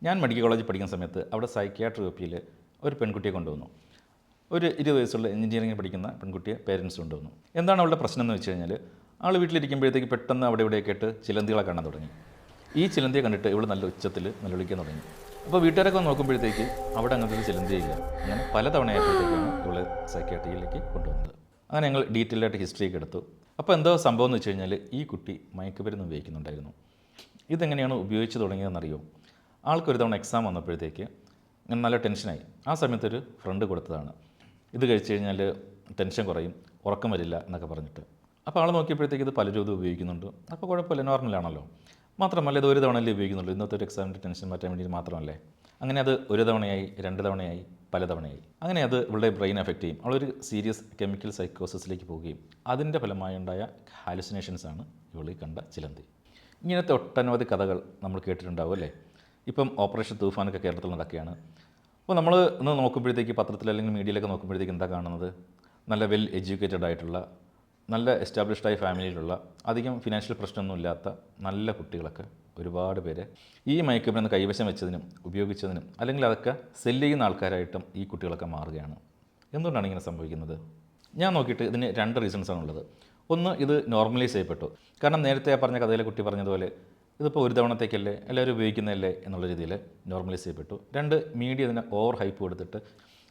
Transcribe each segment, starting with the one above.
ഞാൻ മെഡിക്കൽ കോളേജിൽ പഠിക്കുന്ന സമയത്ത് അവിടെ സൈക്യാട്രി ഒപ്പിയിൽ ഒരു പെൺകുട്ടിയെ കൊണ്ടുവന്നു. ഒരു 20 വയസ്സുള്ള എഞ്ചിനീയറിംഗ് പഠിക്കുന്ന പെൺകുട്ടിയെ പേരൻസ് കൊണ്ടുവന്നു. എന്താണ് അവളുടെ പ്രശ്നം എന്ന് വെച്ച് കഴിഞ്ഞാൽ, ആൾ വീട്ടിലിരിക്കുമ്പോഴത്തേക്ക് പെട്ടെന്ന് അവിടെ ഇവിടെയൊക്കെ ആയിട്ട് ചിലന്തികളെ കാണാൻ തുടങ്ങി. ഈ ചിലന്തിയെ കണ്ടിട്ട് ഇവൾ നല്ല ഉച്ചത്തിൽ നിലവിളിക്കാൻ തുടങ്ങി. അപ്പോൾ വീട്ടുകാരൊക്കെ നോക്കുമ്പോഴത്തേക്ക് അവിടെ അങ്ങനത്തെ ഒരു ചിലന്തിയില്ല. അങ്ങനെ പല തവണയായപ്പോഴത്തേക്കാണ് ഇവൾ സൈക്യാട്രിയിലേക്ക് കൊണ്ടുവന്നത്. അങ്ങനെ ഞങ്ങൾ ഡീറ്റെയിൽ ആയിട്ട് ഹിസ്റ്ററിയൊക്കെ എടുത്തു. അപ്പോൾ എന്തോ സംഭവം എന്ന് വെച്ച് കഴിഞ്ഞാൽ, ഈ കുട്ടി മയക്കുമരുന്ന് ഉപയോഗിക്കുന്നുണ്ടായിരുന്നു. ഇതെങ്ങനെയാണ് ഉപയോഗിച്ച് തുടങ്ങിയതെന്നറിയോ? ആൾക്കൊരു തവണ എക്സാം വന്നപ്പോഴത്തേക്ക് നല്ല ടെൻഷനായി. ആ സമയത്തൊരു ഫ്രണ്ട് കൊടുത്തതാണ്, ഇത് കഴിച്ച് കഴിഞ്ഞാൽ ടെൻഷൻ കുറയും, ഉറക്കം വരില്ല എന്നൊക്കെ പറഞ്ഞിട്ട്. അപ്പോൾ ആൾ നോക്കിയപ്പോഴത്തേക്ക് ഇത് പലരും ഇത് ഉപയോഗിക്കുന്നുണ്ട്. അപ്പോൾ കുഴപ്പമില്ല, നോർമലാണല്ലോ. മാത്രമല്ല ഇത് ഒരു തവണയല്ലേ ഉപയോഗിക്കുന്നുള്ളൂ, ഇന്നത്തെ ഒരു എക്സാമിൻ്റെ ടെൻഷൻ മാറ്റാൻ വേണ്ടി മാത്രമല്ലേ. അങ്ങനെ അത് ഒരു തവണയായി, 2 തവണയായി, പല തവണയായി. അങ്ങനെ അത് ഇവളുടെ ബ്രെയിൻ എഫക്റ്റ് ചെയ്യും. അവളൊരു സീരിയസ് കെമിക്കൽ സൈക്കോസിസിലേക്ക് പോവുകയും അതിൻ്റെ ഫലമായി ഉണ്ടായ ഹാലുസിനേഷൻസാണ് ഇവൾ കണ്ട ചിലന്തി. ഇങ്ങനത്തെ ഒട്ടനവധി കഥകൾ നമ്മൾ കേട്ടിട്ടുണ്ടാവും അല്ലേ. ഇപ്പം ഓപ്പറേഷൻ തൂഫാനൊക്കെ കേരളത്തിൽ നടക്കുകയാണ്. അപ്പോൾ നമ്മൾ ഒന്ന് നോക്കുമ്പോഴത്തേക്ക് പത്രത്തിൽ അല്ലെങ്കിൽ മീഡിയയിലൊക്കെ നോക്കുമ്പോഴത്തേക്ക് എന്താ കാണുന്നത്? നല്ല വെൽ എഡ്യൂക്കേറ്റഡ് ആയിട്ടുള്ള, നല്ല എസ്റ്റാബ്ലിഷ്ഡായ ഫാമിലിയിലുള്ള, അധികം ഫിനാൻഷ്യൽ പ്രശ്നമൊന്നുമില്ലാത്ത നല്ല കുട്ടികളൊക്കെ ഒരുപാട് പേര് ഈ മയക്കുമരുന്ന് കൈവശം വെച്ചതിനും ഉപയോഗിച്ചതിനും അല്ലെങ്കിൽ അതൊക്കെ സെല്ല് ചെയ്യുന്ന ആൾക്കാരായിട്ടും ഈ കുട്ടികളൊക്കെ മാറുകയാണ്. എന്തുകൊണ്ടാണ് ഇങ്ങനെ സംഭവിക്കുന്നത്? ഞാൻ നോക്കിയിട്ട് ഇതിന് 2 റീസൺസാണുള്ളത്. ഒന്ന്, ഇത് നോർമലൈസ് ചെയ്യപ്പെട്ടു. കാരണം നേരത്തെ ആ പറഞ്ഞ കഥയിലെ കുട്ടി പറഞ്ഞതുപോലെ ഇതിപ്പോൾ ഒരു തവണത്തേക്കല്ലേ, എല്ലാവരും ഉപയോഗിക്കുന്നതല്ലേ എന്നുള്ള രീതിയിൽ നോർമലൈസ് ചെയ്യപ്പെട്ടു. 2, മീഡിയ ഇതിനെ ഓവർ ഹൈപ്പ് കൊടുത്തിട്ട്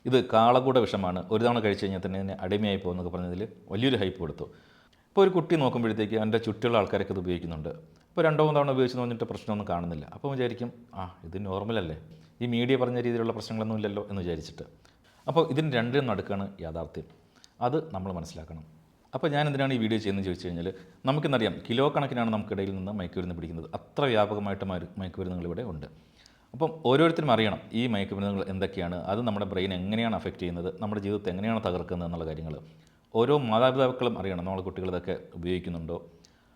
ഇത് കാളകൂട വിഷമാണ്, ഒരു തവണ കഴിച്ച് കഴിഞ്ഞാൽ തന്നെ ഇതിനെ അടിമയായി പോകുന്നൊക്കെ പറഞ്ഞതിൽ വലിയൊരു ഹൈപ്പ് കൊടുത്തു. ഇപ്പോൾ ഒരു കുട്ടി നോക്കുമ്പോഴത്തേക്ക് എൻ്റെ ചുറ്റുള്ള ആൾക്കാരൊക്കെ ഇത് ഉപയോഗിക്കുന്നുണ്ട്. ഇപ്പോൾ 2-3 തവണ ഉപയോഗിച്ചെന്ന് പറഞ്ഞിട്ട് പ്രശ്നമൊന്നും കാണുന്നില്ല. അപ്പോൾ വിചാരിക്കും, ഇത് നോർമലല്ലേ, ഈ മീഡിയ പറഞ്ഞ രീതിയിലുള്ള പ്രശ്നങ്ങളൊന്നും ഇല്ലല്ലോ എന്ന് വിചാരിച്ചിട്ട്. അപ്പോൾ ഇതിന് 2 നടുക്കാണ് യാഥാർത്ഥ്യം. അത് നമ്മൾ മനസ്സിലാക്കണം. അപ്പോൾ ഞാൻ എന്തിനാണ് ഈ വീഡിയോ ചെയ്യുന്നത് ചോദിച്ചു കഴിഞ്ഞാൽ, നമുക്കിന്നറിയാം കിലോ കണക്കിനാണ് നമുക്കിടയിൽ നിന്ന് മയക്കുമരുന്ന് പിടിക്കുന്നത്. അത്ര വ്യാപകമായിട്ട് മയക്കുമരുന്നുകൾ ഇവിടെ ഉണ്ട്. അപ്പം ഓരോരുത്തരും അറിയണം ഈ മയക്കുമരുന്നുകൾ എന്തൊക്കെയാണ്, അത് നമ്മുടെ ബ്രെയിൻ എങ്ങനെയാണ് അഫക്റ്റ് ചെയ്യുന്നത്, നമ്മുടെ ജീവിതത്തെ എങ്ങനെയാണ് തകർക്കുന്നത് എന്നുള്ള കാര്യങ്ങൾ ഓരോ മാതാപിതാക്കളും അറിയണം. നമ്മളെ കുട്ടികൾ ഇതൊക്കെ ഉപയോഗിക്കുന്നുണ്ടോ,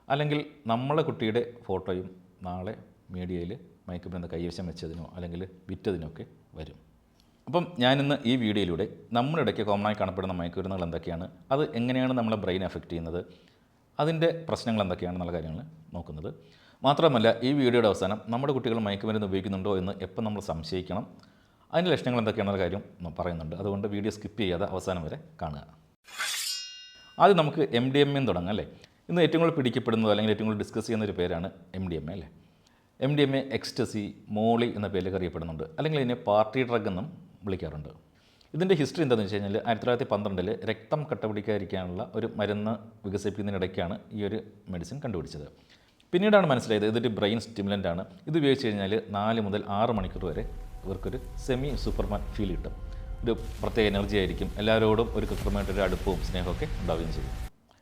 അല്ലെങ്കിൽ നമ്മളെ കുട്ടിയുടെ ഫോട്ടോയും നാളെ മീഡിയയിൽ മയക്കുമരുന്ന് കൈവശം വെച്ചതിനോ അല്ലെങ്കിൽ വിറ്റതിനോ ഒക്കെ വരും. അപ്പം ഞാനിന്ന് ഈ വീഡിയോയിലൂടെ നമ്മുടെ ഇടയ്ക്ക് കോമണായി കാണപ്പെടുന്ന മയക്കുമരുന്നുകൾ എന്തൊക്കെയാണ്, അത് എങ്ങനെയാണ് നമ്മളെ ബ്രെയിൻ എഫക്റ്റ് ചെയ്യുന്നത്, അതിൻ്റെ പ്രശ്നങ്ങൾ എന്തൊക്കെയാണെന്നുള്ള കാര്യങ്ങൾ നോക്കുന്നത്. മാത്രമല്ല ഈ വീഡിയോയുടെ അവസാനം നമ്മുടെ കുട്ടികൾ മയക്കുമരുന്ന് ഉപയോഗിക്കുന്നുണ്ടോ എന്ന് എപ്പോൾ നമ്മൾ സംശയിക്കണം, അതിൻ്റെ ലക്ഷണങ്ങൾ എന്തൊക്കെയാണെന്ന കാര്യം പറയുന്നുണ്ട്. അതുകൊണ്ട് വീഡിയോ സ്കിപ്പ് ചെയ്യാതെ അവസാനം വരെ കാണുക. ആദ്യം നമുക്ക് MDMA തുടങ്ങാം അല്ലേ. ഇന്ന് ഏറ്റവും കൂടുതൽ പിടിക്കപ്പെടുന്നത് അല്ലെങ്കിൽ ഏറ്റവും കൂടുതൽ ഡിസ്കസ് ചെയ്യുന്ന ഒരു പേരാണ് MDMA അല്ലേ. MDMA എക്സ്റ്റസി, മോളി എന്ന പേരിലേക്ക് അറിയപ്പെടുന്നുണ്ട്, അല്ലെങ്കിൽ ഇതിനെ പാർട്ടി ഡ്രഗ് എന്നും വിളിക്കാറുണ്ട്. ഇതിൻ്റെ ഹിസ്റ്ററി എന്താണെന്ന് വെച്ച് കഴിഞ്ഞാൽ 1912 രക്തം കട്ടപിടിക്കാതിരിക്കാനുള്ള ഒരു മരുന്ന് വികസിപ്പിക്കുന്നതിനിടയ്ക്കാണ് ഈ ഒരു മെഡിസിൻ കണ്ടുപിടിച്ചത്. പിന്നീടാണ് മനസ്സിലായത് ഇതൊരു ബ്രെയിൻ സ്റ്റിമുലൻ്റ് ആണ്. ഇത് ഉപയോഗിച്ച് കഴിഞ്ഞാൽ 4 മുതൽ 6 മണിക്കൂർ വരെ ഇവർക്കൊരു സെമി സൂപ്പർമാൻ ഫീൽ കിട്ടും. ഒരു പ്രത്യേക എനർജി ആയിരിക്കും, എല്ലാവരോടും ഒരു കൃത്യമായിട്ടൊരു അടുപ്പവും സ്നേഹമൊക്കെ ഉണ്ടാവുകയും ചെയ്യും.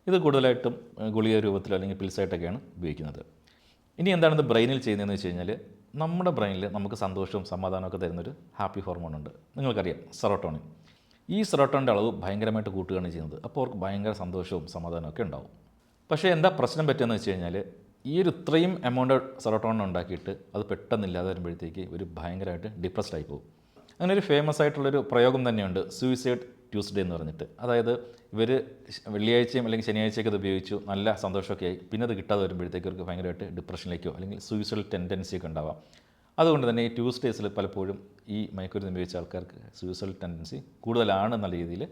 ഇത് കൂടുതലായിട്ടും ഗുളിക രൂപത്തിലോ അല്ലെങ്കിൽ പിൽസായിട്ടൊക്കെയാണ് ഉപയോഗിക്കുന്നത്. ഇനി എന്താണ് ഇത് ബ്രെയിനിൽ ചെയ്യുന്നതെന്ന് വെച്ച് കഴിഞ്ഞാൽ, നമ്മുടെ ബ്രെയിനിൽ നമുക്ക് സന്തോഷവും സമാധാനമൊക്കെ തരുന്നൊരു ഹാപ്പി ഹോർമോൺ ഉണ്ട്, നിങ്ങൾക്കറിയാം, സെറോട്ടോണിൻ. ഈ സെറോട്ടോണിൻ്റെ അളവ് ഭയങ്കരമായിട്ട് കൂട്ടുകയാണ് ചെയ്യുന്നത്. അപ്പോൾ അവർക്ക് ഭയങ്കര സന്തോഷവും സമാധാനമൊക്കെ ഉണ്ടാവും. പക്ഷേ എന്താ പ്രശ്നം പറ്റുകയെന്ന് വെച്ച് കഴിഞ്ഞാൽ, ഈ ഒരു ഇത്രയും എമൗണ്ട് സെറോട്ടോണിൻ ഉണ്ടാക്കിയിട്ട് അത് പെട്ടെന്നില്ലാതെ വരുമ്പോഴത്തേക്ക് ഒരു ഭയങ്കരമായിട്ട് ഡിപ്രസ്ഡ് ആയി പോകും. അങ്ങനെ ഒരു ഫേമസ് ആയിട്ടുള്ളൊരു പ്രയോഗം തന്നെയുണ്ട്, സൂയിസൈഡ് ട്യൂസ്ഡേ എന്ന് പറഞ്ഞിട്ട്. അതായത് ഇവർ വെള്ളിയാഴ്ചയും അല്ലെങ്കിൽ ശനിയാഴ്ചയൊക്കെ ഇത് ഉപയോഗിച്ചു, നല്ല സന്തോഷമൊക്കെ ആയി, പിന്നെ അത് കിട്ടാതെ വരുമ്പോഴത്തേക്ക് അവർക്ക് ഭയങ്കരമായിട്ട് ഡിപ്രഷനിലേക്കോ അല്ലെങ്കിൽ സൂയിസൈഡൽ ടെൻഡൻസിയൊക്കെ ഉണ്ടാവാം. അതുകൊണ്ട് തന്നെ ഈ ട്യൂസ്ഡേയ്സിൽ പലപ്പോഴും ഈ മയക്കുമരുന്ന് ഉപയോഗിച്ച ആൾക്കാർക്ക് സൂയിസൈഡൽ ടെൻഡൻസി കൂടുതലാണെന്നുള്ള രീതിയിൽ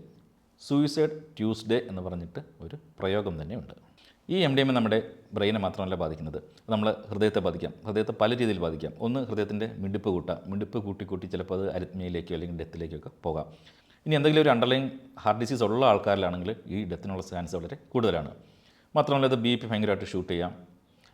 സൂയിസൈഡ് ട്യൂസ്ഡേ എന്ന് പറഞ്ഞിട്ട് ഒരു പ്രയോഗം തന്നെയുണ്ട്. ഈ MDMA നമ്മുടെ ബ്രെയിനെ മാത്രമല്ല ബാധിക്കുന്നത്, നമ്മൾ ഹൃദയത്തെ ബാധിക്കാം. ഹൃദയത്തെ പല രീതിയിൽ ബാധിക്കാം. ഒന്ന്, ഹൃദയത്തിൻ്റെ മിടിപ്പ് കൂട്ടാം. മിടിപ്പ് കൂട്ടി ചിലപ്പോൾ അത് അരിത്മിയയിലേക്കോ അല്ലെങ്കിൽ ഡെത്തിലേക്കൊക്കെ പോകാം. ഇനി എന്തെങ്കിലും ഒരു അണ്ടർലൈൻ ഹാർട്ട് ഡിസീസ് ഉള്ള ആൾക്കാരിലാണെങ്കിൽ ഈ ഡെത്തിനുള്ള ചാൻസ് വളരെ കൂടുതലാണ്. മാത്രമല്ല ഇത് BP ഭയങ്കരമായിട്ട് ഷൂട്ട് ചെയ്യാം.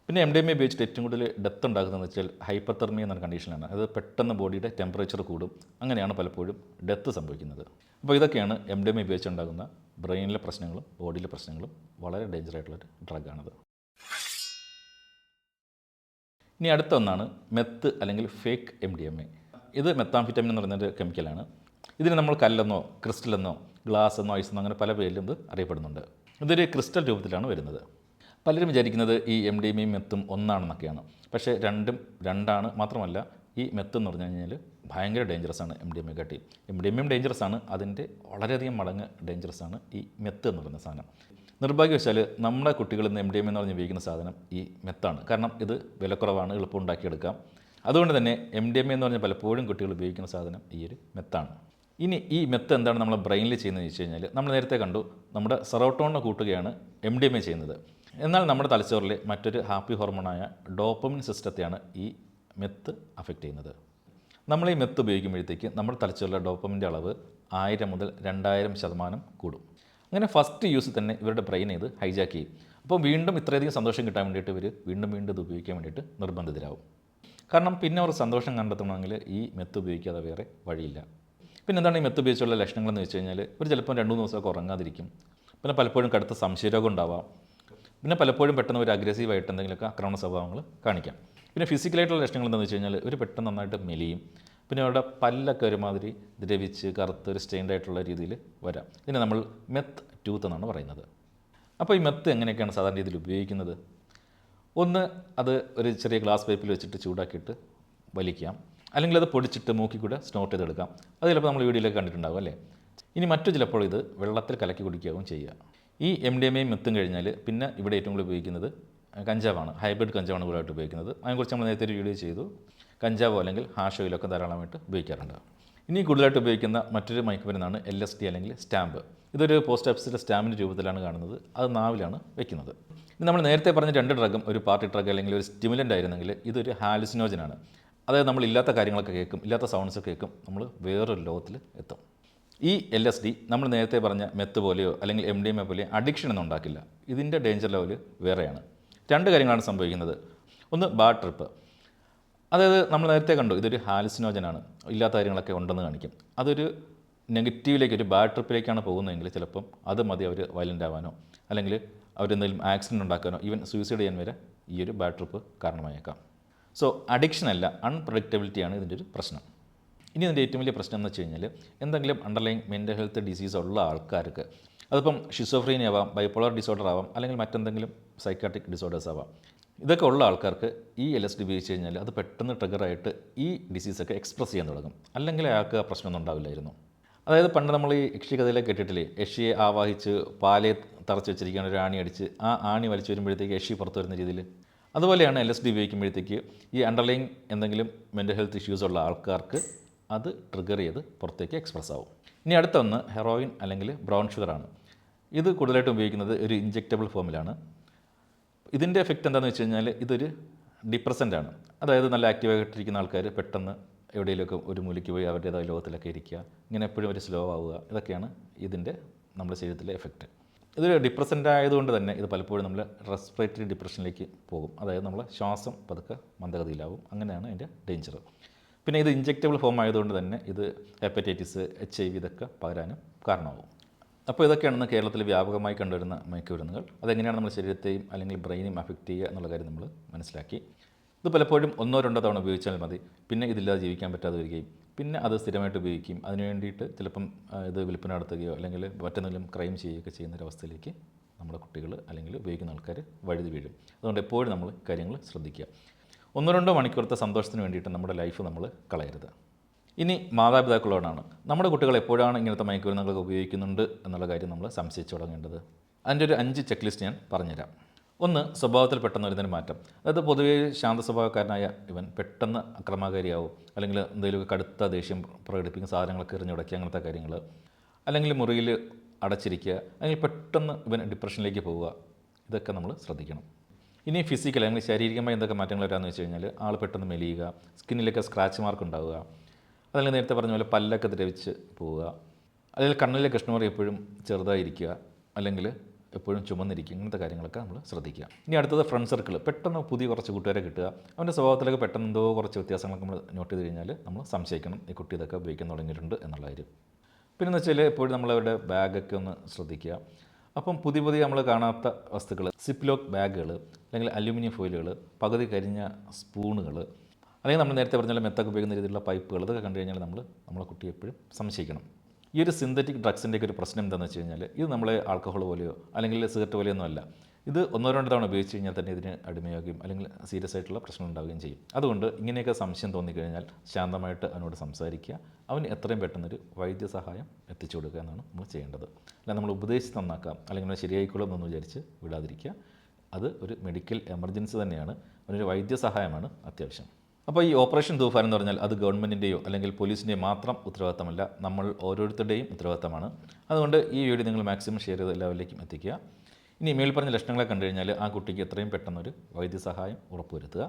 പിന്നെ MDMA ഉപയോഗിച്ചിട്ട് ഏറ്റവും കൂടുതൽ ഡെത്ത് ഉണ്ടാക്കുന്നതെന്ന് വെച്ചാൽ ഹൈപ്പർതെർമിയ എന്ന കണ്ടീഷനാണ്. അത് പെട്ടെന്ന് ബോഡിയുടെ ടെമ്പറേച്ചർ കൂടും. അങ്ങനെയാണ് പലപ്പോഴും ഡെത്ത് സംഭവിക്കുന്നത്. അപ്പോൾ ഇതൊക്കെയാണ് MDMA ഉപയോഗിച്ചുണ്ടാകുന്ന ബ്രെയിനിലെ പ്രശ്നങ്ങളും ബോഡിയിലെ പ്രശ്നങ്ങളും. വളരെ ഡേഞ്ചർ ആയിട്ടുള്ളൊരു ഡ്രഗാണത്. ഇനി അടുത്ത ഒന്നാണ് മെത്ത് അല്ലെങ്കിൽ ഫേക്ക് MDMA. ഇത് മെത്താംഫിറ്റമിൻ എന്ന് പറയുന്നൊരു കെമിക്കലാണ്. ഇതിന് നമ്മൾ കല്ലെന്നോ ക്രിസ്റ്റലെന്നോ ഗ്ലാസ് എന്നോ ഐസെന്നോ അങ്ങനെ പല പേരിലും ഇത് അറിയപ്പെടുന്നുണ്ട്. ഇതൊരു ക്രിസ്റ്റൽ രൂപത്തിലാണ് വരുന്നത്. പലരും വിചാരിക്കുന്നത് ഈ MDMAയും മെത്തും ഒന്നാണെന്നൊക്കെയാണ്. പക്ഷേ രണ്ടാണ്. മാത്രമല്ല ഈ മെത്ത് എന്ന് പറഞ്ഞു കഴിഞ്ഞാൽ ഭയങ്കര ഡേഞ്ചറസ് ആണ് MDMA കാട്ടി. MDMAയും ഡേഞ്ചറസ് ആണ്, അതിൻ്റെ വളരെയധികം മടങ്ങ് ഡേഞ്ചറസ് ആണ് ഈ മെത്ത് എന്ന് പറയുന്ന സാധനം. നിർഭാഗ്യവശാൽ നമ്മുടെ കുട്ടികൾ ഇന്ന് MDMA എന്ന് പറഞ്ഞ് ഉപയോഗിക്കുന്ന സാധനം ഈ മെത്താണ്. കാരണം ഇത് വിലക്കുറവാണ്, എളുപ്പം ഉണ്ടാക്കിയെടുക്കാം. അതുകൊണ്ട് തന്നെ MDMA എന്ന് പറഞ്ഞാൽ പലപ്പോഴും കുട്ടികൾ ഉപയോഗിക്കുന്ന സാധനം ഈ ഒരു മെത്താണ്. ഇനി ഈ മെത്ത് എന്താണ് നമ്മൾ ബ്രെയിനിൽ ചെയ്യുന്നതെന്ന് വെച്ച് കഴിഞ്ഞാൽ, നമ്മൾ നേരത്തെ കണ്ടു നമ്മുടെ സെറോട്ടോണിനെ കൂട്ടുകയാണ് MDMA ചെയ്യുന്നത്. എന്നാൽ നമ്മുടെ തലച്ചോറിൽ മറ്റൊരു ഹാപ്പി ഹോർമോണായ ഡോപ്പമിൻ സിസ്റ്റത്തെയാണ് ഈ മെത്ത് അഫക്റ്റ് ചെയ്യുന്നത്. നമ്മൾ ഈ മെത്ത് ഉപയോഗിക്കുമ്പോഴത്തേക്ക് നമ്മുടെ തലച്ചോറിലെ ഡോപ്പമിൻ്റെ അളവ് 1000 മുതൽ 2000% കൂടും. അങ്ങനെ ഫസ്റ്റ് യൂസ് തന്നെ ഇവരുടെ ബ്രെയിൻ ഇത് ഹൈജാക്ക് ചെയ്യും. അപ്പോൾ വീണ്ടും ഇത്രയധികം സന്തോഷം കിട്ടാൻ വേണ്ടിയിട്ട് ഇവർ വീണ്ടും ഇത് ഉപയോഗിക്കാൻ വേണ്ടിയിട്ട് നിർബന്ധിതരാകും. കാരണം പിന്നെ അവർ സന്തോഷം കണ്ടെത്തണമെങ്കിൽ ഈ മെത്ത് ഉപയോഗിക്കാതെ വേറെ വഴിയില്ല. പിന്നെ എന്താണ് ഈ മെത്ത് ഉപയോഗിച്ചുള്ള ലക്ഷണങ്ങളെന്ന് വെച്ച് കഴിഞ്ഞാൽ, ഇവർ ചിലപ്പോൾ 2-3 ദിവസമൊക്കെ ഉറങ്ങാതിരിക്കും. പിന്നെ പലപ്പോഴും കടുത്ത സംശയരോഗം ഉണ്ടാവാം. പിന്നെ പലപ്പോഴും പെട്ടെന്ന് ഒരു അഗ്രസീവായിട്ട് എന്തെങ്കിലുമൊക്കെ ആക്രമണ സ്വഭാവങ്ങൾ കാണിക്കാം. പിന്നെ ഫിസിക്കലായിട്ടുള്ള ലക്ഷണങ്ങൾ എന്താണെന്ന് വെച്ച് കഴിഞ്ഞാൽ, ഒരു പെട്ടെന്ന് നന്നായിട്ട് മെലിയും. പിന്നെ അവരുടെ പല്ലൊക്കെ ഒരുമാതിരി ദ്രവിച്ച് കറുത്ത് ഒരു സ്റ്റെയിൻഡ് ആയിട്ടുള്ള രീതിയിൽ വരാം. ഇതിനെ നമ്മൾ മെത്ത് ടൂത്ത് എന്നാണ് പറയുന്നത്. അപ്പോൾ ഈ മെത്ത് എങ്ങനെയൊക്കെയാണ് സാധാരണ രീതിയിൽ ഉപയോഗിക്കുന്നത്? ഒന്ന്, അത് ഒരു ചെറിയ ഗ്ലാസ് പൈപ്പിൽ വെച്ചിട്ട് ചൂടാക്കിയിട്ട് വലിക്കാം. അല്ലെങ്കിൽ അത് പൊടിച്ചിട്ട് മൂക്കിൽ കൂടെ സ്നോട്ട് ചെയ്തെടുക്കാം. അത് ചിലപ്പോൾ നമ്മൾ വീഡിയോയിലൊക്കെ കണ്ടിട്ടുണ്ടാകും അല്ലേ. ഇനി മറ്റു ചിലപ്പോൾ ഇത് വെള്ളത്തിൽ കലക്കി കുടിക്കുകയും ചെയ്യുക. ഈ MDMA മെത്തും കഴിഞ്ഞാൽ പിന്നെ ഇവിടെ ഏറ്റവും കൂടുതൽ ഉപയോഗിക്കുന്നത് കഞ്ചാവാണ്. ഹൈബ്രിഡ് കഞ്ചാവാണ് കൂടുതലായിട്ട് ഉപയോഗിക്കുന്നത്. അതിനെക്കുറിച്ച് നമ്മൾ നേരത്തെ ഒരു വീഡിയോ ചെയ്തു. കഞ്ചാവോ അല്ലെങ്കിൽ ഹാഷ് ഓയിലൊക്കെ ധാരാളമായിട്ട് ഉപയോഗിക്കാറുണ്ട്. ഇനി കൂടുതലായിട്ട് ഉപയോഗിക്കുന്ന മറ്റൊരു മയക്കുമരുന്നാണ് LSD അല്ലെങ്കിൽ സ്റ്റാമ്പ്. ഇതൊരു പോസ്റ്റ് ഓഫീസിലെ സ്റ്റാമ്പിൻ്റെ രൂപത്തിലാണ് കാണുന്നത്. അത് നാവിലാണ് വെക്കുന്നത്. ഇനി നമ്മൾ നേരത്തെ പറഞ്ഞ 2 ഡ്രഗും ഒരു പാർട്ടി ഡ്രഗ് അല്ലെങ്കിൽ ഒരു സ്റ്റിമുലൻ്റ് ആയിരുന്നെങ്കിൽ ഇതൊരു ഹാലുസിനോജനാണ്. അതായത് നമ്മൾ ഇല്ലാത്ത കാര്യങ്ങളൊക്കെ കേൾക്കും, ഇല്ലാത്ത സൗണ്ട്സ് കേൾക്കും, നമ്മൾ വേറൊരു ലോകത്തിൽ എത്തും. ഈ LSD നമ്മൾ നേരത്തെ പറഞ്ഞ മെത്ത് പോലെയോ അല്ലെങ്കിൽ MDMA പോലെയോ അഡിക്ഷൻ ഒന്നും ഉണ്ടാക്കില്ല. ഇതിൻ്റെ ഡേഞ്ചർ ലെവൽ വേറെയാണ്. 2 കാര്യങ്ങളാണ് സംഭവിക്കുന്നത്. ഒന്ന്, ബാഡ് ട്രിപ്പ്. അതായത് നമ്മൾ നേരത്തെ കണ്ടു ഇതൊരു ഹാലുസിനോജനാണ്, ഇല്ലാത്ത കാര്യങ്ങളൊക്കെ ഉണ്ടെന്ന് കാണിക്കും. അതൊരു നെഗറ്റീവിലേക്ക്, ഒരു ബാഡ് ട്രിപ്പിലേക്കാണ് പോകുന്നതെങ്കിൽ ചിലപ്പം അത് മതി അവർ വയലൻ്റ് ആവാനോ അല്ലെങ്കിൽ അവരെന്തെങ്കിലും ആക്സിഡൻറ്റ് ഉണ്ടാക്കാനോ ഈവൻ സൂയിസൈഡ് ചെയ്യാൻ വരെ ഈ ഒരു ബാഡ് ട്രിപ്പ് കാരണമായേക്കാം. സോ അഡിക്ഷൻ അല്ല, അൺപ്രഡിക്റ്റബിലിറ്റിയാണ് ഇതിൻ്റെ ഒരു പ്രശ്നം. ഇനി ഇതിൻ്റെ ഏറ്റവും വലിയ പ്രശ്നം എന്ന് വെച്ച് കഴിഞ്ഞാൽ, എന്തെങ്കിലും അണ്ടർലൈൻ മെൻ്റൽ ഹെൽത്ത് ഡിസീസ് ഉള്ള ആൾക്കാർക്ക്, അതിപ്പം ഷിസോഫ്രീനിയ ആവാം, ബൈപ്പോളർ ഡിസോർഡർ ആവാം, അല്ലെങ്കിൽ മറ്റെന്തെങ്കിലും സൈക്കാട്രിക് ഡിസോർഡേഴ്സ് ആവാം, ഇതൊക്കെ ഉള്ള ആൾക്കാർക്ക് ഈ LSD ഉപയോഗിച്ച് കഴിഞ്ഞാൽ അത് പെട്ടെന്ന് ട്രിഗറായിട്ട് ഈ ഡിസീസൊക്കെ എക്സ്പ്രസ് ചെയ്യാൻ തുടങ്ങും. അല്ലെങ്കിൽ അയാൾക്ക് ആ പ്രശ്നമൊന്നും ഉണ്ടാവില്ലായിരുന്നു. അതായത് പണ്ട് നമ്മൾ ഈ യക്ഷി കഥയിലൊക്കെ കേട്ടിട്ടില്ലേ, യക്ഷിയെ ആവാഹിച്ച് പാലയെ തറച്ച് വെച്ചിരിക്കുകയാണ്, ഒരു ആണി അടിച്ച് ആ ആണി വലിച്ചു വരുമ്പോഴത്തേക്ക് യക്ഷി പുറത്ത് വരുന്ന രീതിയിൽ. അതുപോലെയാണ് LSD ഉപയോഗിക്കുമ്പോഴത്തേക്ക് ഈ അണ്ടർലൈൻ എന്തെങ്കിലും മെൻ്റൽ ഹെൽത്ത് ഇഷ്യൂസ് ഉള്ള ആൾക്കാർക്ക് അത് ട്രിഗർ ചെയ്ത് പുറത്തേക്ക് എക്സ്പ്രസ് ആവും. ഇനി അടുത്ത ഒന്ന് ഹെറോയിൻ അല്ലെങ്കിൽ ബ്രൗൺ ഷുഗറാണ്. ഇത് കൂടുതലായിട്ടും ഉപയോഗിക്കുന്നത് ഒരു ഇഞ്ചെക്റ്റബിൾ ഫോമിലാണ്. ഇതിൻ്റെ എഫക്റ്റ് എന്താണെന്ന് വെച്ച് കഴിഞ്ഞാൽ, ഇതൊരു ഡിപ്രസൻ്റാണ്. അതായത് നല്ല ആക്റ്റീവായിട്ടിരിക്കുന്ന ആൾക്കാർ പെട്ടെന്ന് എവിടെയെങ്കിലുമൊക്കെ ഒരു മൂലയ്ക്ക് പോയി അവരുടേതായ ലോകത്തിലൊക്കെ ഇരിക്കുക, ഇങ്ങനെ എപ്പോഴും ഒരു സ്ലോ ആവുക, ഇതൊക്കെയാണ് ഇതിൻ്റെ നമ്മുടെ ശരീരത്തിലെ എഫക്റ്റ്. ഇതൊരു ഡിപ്രസൻ്റ് ആയതുകൊണ്ട് തന്നെ ഇത് പലപ്പോഴും നമ്മൾ റെസ്പിറേറ്ററി ഡിപ്രഷനിലേക്ക് പോകും. അതായത് നമ്മൾ ശ്വാസം പതുക്കെ മന്ദഗതിയിലാവും. അങ്ങനെയാണ് അതിൻ്റെ ഡേഞ്ചർ. പിന്നെ ഇത് ഇഞ്ചെക്റ്റബിൾ ഫോം ആയതുകൊണ്ട് തന്നെ ഇത് ഹെപ്പറ്റൈറ്റിസ്, HIV ഇതൊക്കെ പകരാനും കാരണമാകും. അപ്പോൾ ഇതൊക്കെയാണ് കേരളത്തിൽ വ്യാപകമായി കണ്ടുവരുന്ന മയക്കുമരുന്നുകൾ. അതെങ്ങനെയാണ് നമ്മുടെ ശരീരത്തെയും അല്ലെങ്കിൽ ബ്രെയിനെയും അഫക്റ്റ് ചെയ്യുക എന്നുള്ള കാര്യം നമ്മൾ മനസ്സിലാക്കി. ഇത് പലപ്പോഴും 1-2 തവണ ഉപയോഗിച്ചാൽ മതി, പിന്നെ ഇതില്ലാതെ ജീവിക്കാൻ പറ്റാതെ വരികയും പിന്നെ അത് സ്ഥിരമായിട്ട് ഉപയോഗിക്കുകയും അതിന് വേണ്ടിയിട്ട് ചിലപ്പം ഇത് വിൽപ്പന നടത്തുകയോ അല്ലെങ്കിൽ മറ്റെന്തെങ്കിലും ക്രൈം ചെയ്യുകയൊക്കെ ചെയ്യുന്നൊരവസ്ഥയിലേക്ക് നമ്മുടെ കുട്ടികൾ അല്ലെങ്കിൽ ഉപയോഗിക്കുന്ന ആൾക്കാർ വഴുതി വീഴും. അതുകൊണ്ട് എപ്പോഴും നമ്മൾ കാര്യങ്ങൾ ശ്രദ്ധിക്കുക. 1-2 മണിക്കൂറത്തെ സന്തോഷത്തിന് വേണ്ടിയിട്ട് നമ്മുടെ ലൈഫ് നമ്മൾ കളയരുത്. ഇനി മാതാപിതാക്കളോടാണ്, നമ്മുടെ കുട്ടികൾ എപ്പോഴാണ് ഇങ്ങനത്തെ മയക്കുമരുന്നുകളൊക്കെ ഉപയോഗിക്കുന്നുണ്ട് എന്നുള്ള കാര്യം നമ്മൾ സംശയിച്ചു തുടങ്ങേണ്ടത്. അതിൻ്റെ ഒരു 5 ചെക്ക് ലിസ്റ്റ് ഞാൻ പറഞ്ഞുതരാം. ഒന്ന്, സ്വഭാവത്തിൽ പെട്ടെന്ന് വരുന്നൊരു മാറ്റം. അതായത് പൊതുവേ ശാന്ത സ്വഭാവക്കാരനായ ഇവൻ പെട്ടെന്ന് അക്രമകാരിയാവും, അല്ലെങ്കിൽ എന്തെങ്കിലുമൊക്കെ കടുത്ത ദേഷ്യം പ്രകടിപ്പിക്കുന്ന സാധനങ്ങളൊക്കെ എറിഞ്ഞുടക്കുക, അങ്ങനത്തെ കാര്യങ്ങൾ. അല്ലെങ്കിൽ മുറിയിൽ അടച്ചിരിക്കുക, അല്ലെങ്കിൽ പെട്ടെന്ന് ഇവൻ ഡിപ്രഷനിലേക്ക് പോവുക, ഇതൊക്കെ നമ്മൾ ശ്രദ്ധിക്കണം. ഇനി ഫിസിക്കൽ അല്ലെങ്കിൽ ശാരീരികമായി എന്തൊക്കെ മാറ്റങ്ങൾ വരാമെന്ന് വെച്ച് കഴിഞ്ഞാൽ, ആൾ പെട്ടെന്ന് മെലിയുക, സ്കിന്നിലൊക്കെ സ്ക്രാച്ച് മാർക്ക് ഉണ്ടാവുക, അല്ലെങ്കിൽ നേരത്തെ പറഞ്ഞ പോലെ പല്ലൊക്കെ ദ്രവിച്ച് പോവുക, അല്ലെങ്കിൽ കണ്ണിലെ കൃഷ്ണമറി എപ്പോഴും ചെറുതായിരിക്കുക, അല്ലെങ്കിൽ എപ്പോഴും ചുമന്നിരിക്കുക, ഇങ്ങനത്തെ കാര്യങ്ങളൊക്കെ നമ്മൾ ശ്രദ്ധിക്കുക. ഇനി അടുത്തത് ഫ്രണ്ട് സർക്കിൾ. പെട്ടെന്ന് പുതിയ കുറച്ച് കൂട്ടുകാരെ കിട്ടുക, അവൻ്റെ സ്വഭാവത്തിലൊക്കെ പെട്ടെന്ന് എന്തോ കുറച്ച് വ്യത്യാസങ്ങളൊക്കെ നമ്മൾ നോട്ട് ചെയ്ത് കഴിഞ്ഞാൽ നമ്മൾ സംശയിക്കണം ഈ കുട്ടി ഇതൊക്കെ ഉപയോഗിക്കാൻ തുടങ്ങിയിട്ടുണ്ട് എന്നുള്ള കാര്യം. പിന്നെന്ന് വെച്ചാൽ എപ്പോഴും നമ്മളവരുടെ ബാഗൊക്കെ ഒന്ന് ശ്രദ്ധിക്കുക. അപ്പം പുതിയ നമ്മൾ കാണാത്ത വസ്തുക്കൾ, സിപ്ലോക്ക് ബാഗുകൾ, അല്ലെങ്കിൽ അലുമിനിയം ഫോയിലുകൾ, പകുതി കരിഞ്ഞ സ്പൂണുകൾ, അല്ലെങ്കിൽ നമ്മൾ നേരത്തെ പറഞ്ഞാൽ മെത്തൊക്കെ ഉപയോഗിക്കുന്ന രീതിയിലുള്ള പൈപ്പുകൾ, ഇതൊക്കെ കണ്ടു കഴിഞ്ഞാൽ നമ്മളെ കുട്ടിയെ എപ്പോഴും സംശയിക്കണം. ഈ ഒരു സിന്തറ്റിക് ഡ്രഗ്സിൻ്റെയൊക്കെ ഒരു പ്രശ്നം എന്താണെന്ന് വെച്ച് കഴിഞ്ഞാൽ, ഇത് നമ്മളെ ആൽക്കഹോൾ പോലെയോ അല്ലെങ്കിൽ സിഗരറ്റ് പോലെയോ ഒന്നും അല്ല. ഇത് 1-2 തവണ ഉപയോഗിച്ച് കഴിഞ്ഞാൽ തന്നെ ഇതിന് അടിമയാകുകയും അല്ലെങ്കിൽ സീരിയസ് ആയിട്ടുള്ള പ്രശ്നം ഉണ്ടാവുകയും ചെയ്യും. അതുകൊണ്ട് ഇങ്ങനെയൊക്കെ സംശയം തോന്നിക്കഴിഞ്ഞാൽ ശാന്തമായിട്ട് അവനോട് സംസാരിക്കുക, അവന് എത്രയും പെട്ടെന്നൊരു വൈദ്യസഹായം എത്തിച്ചു കൊടുക്കുക എന്നാണ് നമ്മൾ ചെയ്യേണ്ടത്. അല്ല നമ്മൾ ഉപദേശിച്ച് നന്നാക്കാം അല്ലെങ്കിൽ ശരിയായിക്കോളും എന്നൊന്ന് വിചാരിച്ച് വിടാതിരിക്കുക. അത് ഒരു മെഡിക്കൽ എമർജൻസി തന്നെയാണ്, അതിനൊരു വൈദ്യസഹായമാണ് അത്യാവശ്യം. അപ്പോൾ ഈ ഓപ്പറേഷൻ തൂഫാൻ എന്ന് പറഞ്ഞാൽ അത് ഗവൺമെൻറ്റിൻ്റെയോ അല്ലെങ്കിൽ പോലീസിൻ്റെയോ മാത്രം ഉത്തരവാദിത്തമല്ല, നമ്മൾ ഓരോരുത്തരുടെയും ഉത്തരവാദിത്തമാണ്. അതുകൊണ്ട് ഈ വീഡിയോ നിങ്ങൾ മാക്സിമം ഷെയർ ചെയ്ത് എല്ലാവരിലേക്കും എത്തിക്കുക. ഇനി മേൽ പറഞ്ഞ ലക്ഷണങ്ങളെ കണ്ടു കഴിഞ്ഞാൽ ആ കുട്ടിക്ക് എത്രയും പെട്ടെന്നൊരു വൈദ്യസഹായം ഉറപ്പുവരുത്തുക.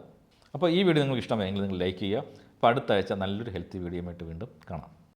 അപ്പോൾ ഈ വീഡിയോ നിങ്ങൾക്ക് ഇഷ്ടമായെങ്കിൽ നിങ്ങൾ ലൈക്ക് ചെയ്യുക. അപ്പോൾ അടുത്ത ആഴ്ച നല്ലൊരു ഹെൽത്തി വീഡിയോയുമായിട്ട് വീണ്ടും കാണാം.